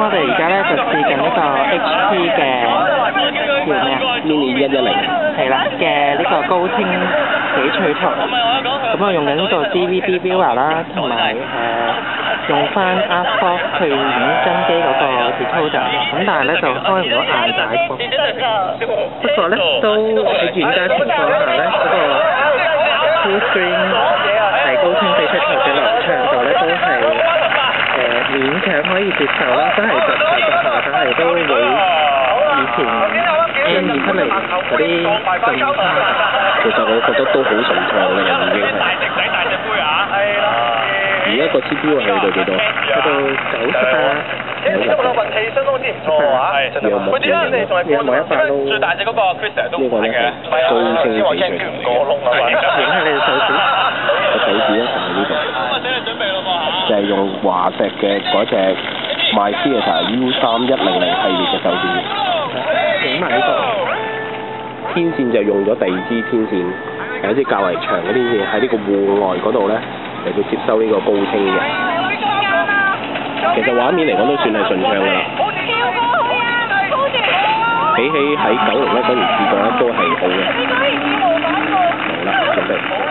我哋而家咧就試緊呢個 HP 嘅叫咩啊 Mini 110係啦嘅呢個高清翡翠圖，咁我用緊呢個 DVD Viewer 啦，同埋用翻 Artbox 去演真機嗰個 decoder， 咁但係咧就開唔到硬帶喎。不過咧都喺遠價情況下咧，嗰個 Full Screen 係高清翡翠圖嘅流暢度咧都係勉強可以接受啦，都係逐下，但係都會以前 N2出嚟嗰啲咁差。其實我覺得都好順暢嘅啦，已經係。而家個 CPU 係去到幾多？去到98。運氣相當之唔錯啊！佢之前你仲係過到最大隻嗰個 Chris 都唔係嘅，高清翡翠圖個窿啊！影下你嘅手指。個手指咧就係呢度。就係用華碩嘅嗰隻 MyTheatre U3100系列嘅手指。影埋呢個。天線就用咗第二支天線，係一支較為長嘅天線，喺呢個戶外嗰度咧嚟到接收呢個高清嘅。其實畫面嚟講都算係順暢㗎啦。比起喺901嗰年試過咧都係好嘅。好啦，準備。